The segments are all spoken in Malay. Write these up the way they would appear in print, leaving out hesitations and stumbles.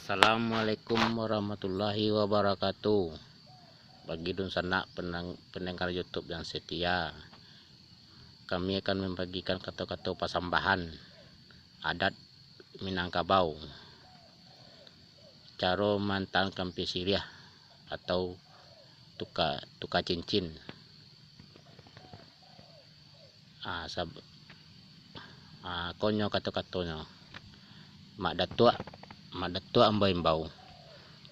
Assalamualaikum warahmatullahi wabarakatuh. Bagi dun sanak pendengar YouTube yang setia, kami akan membagikan kata-kata pasambahan adat Minangkabau, cara mantan kampi siriah atau tuka cincin. Konyo kata-katanya mak datuk ambai imbau,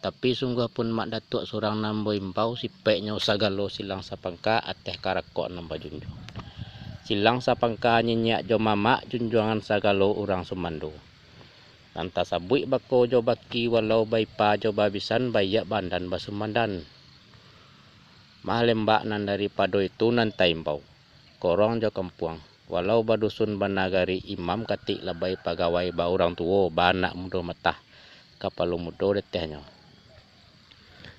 tapi sungguh pun mak datuk surang nambo imbau sipeknya usagalo silang sapangka ateh karakok namba junjung. Silang sapangka nyenyak jo mamak junjungan sagalo urang sumando. Nanta sabui bako jo baki walau baipa jo babisan bayak bandan basumandan. Mahlembak nan daripada itu nantai imbau. Korong jo kampuang. Walau badusun banagari imam katik labai pegawai ba orang tua ba anak muda matah kapalu muda detehnya.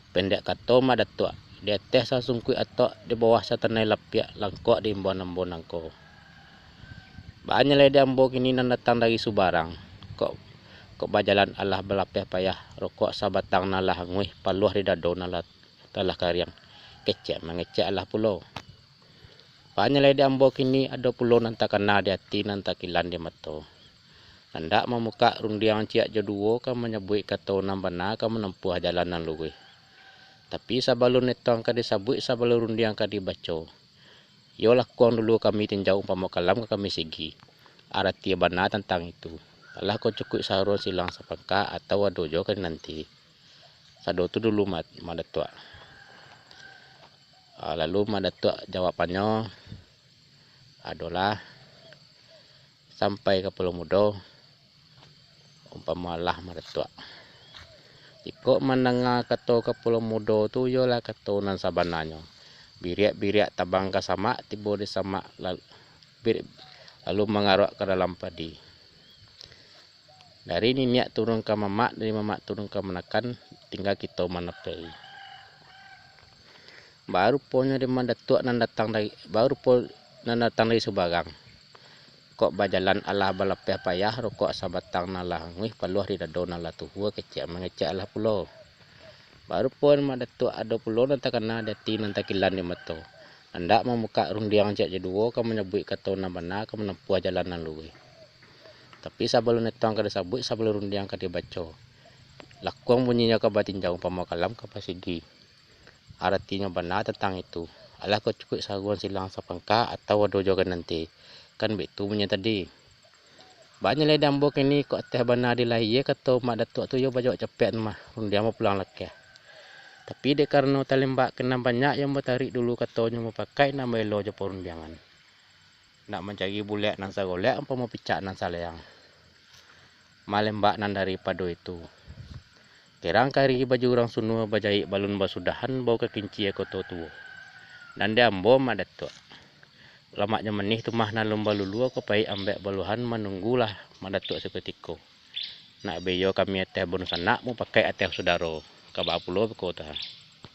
Pendek kata mak datuk dia teh sasungkui atok di bawah satanai lapiak langkok di imbon-ambon angko. Banyak lagi ambo kini nan datang dari Subarang. Kok bajalan Allah belapeh payah rokok sabatang nalah nguih paluah di dado nalah talah kariang. Kecek mengecek Allah pulau. Banyak lagi ambo kini ada pulau nanta kena di hati nanta kilan di mato. Hendak memuka rundiang ciak joduo kan menyebut kata nambana kan menempuh jalanan luwe. Tapi sabalun netong ka disabut sabalun rundiang ka dibaco. Yo lakuang dulu kami tinjau umpama kalam kami segi. Arati bana tentang itu. Alah kau cukup saron silang sapangka atau adojo kan nanti. Sado tu dulu madatua. Lalu madatua jawabannya adalah sampai ke Pulau Mudo umpama lah madatua. Jika menengah kata ke Pulau Mudo tu yolah kata nan sabananya. Biriak tabang ke samak tiba di samak lalu mengarok ke dalam padi. Dari niniak turun ke mamak, dari mamak turun ke menakan, tinggal kita menepi. Baru punya di madatua nan datang dari Subarang. Kok bajalan Allah balapeh payah rokok sabatang nalah nguih paluah di dado nalah tuhua kecek mengecek Allah pulau. Baru pun madatua ada pulau nanti kena dati nanti kilan di mato. Hendak memuka rundiang cek jeduo kan menyebut kata nambana kan menempuh jalanan luwe. Tapi sebelum netong kada sabut sebelum rundiang kada dibaca. Lakuang bunyinya ke batin jauh pamakalam ke pasigi. Artinya benar tentang itu. Alah kau cukup saguan silang sapangka atau adojo kan nanti. Kan betul punya tadi. Banyak lagi dambok ini kok teh benar dilahir kata mak datuk tu yo bajak cepet mah rundiang mau pulang lagi. Tapi dek karena talembak kena banyak yang bertarik dulu katanya mau pakai nama elo je porundiangan. Nak mencari bulek nan sagolek apa mau picak nan saleang. Malembak nan daripada itu. Kerang kari baju orang sunua bajai balun basudahan bau kekinci koto tuo. Dan dia ambo madatua. Lamaknya menih tu mah nan lomba lulu aku pai ambek baluhan menunggulah madatua seketiko. Nak beyo kami ateh bonus anak mau pakai ateh saudara. Kabak pulau kota.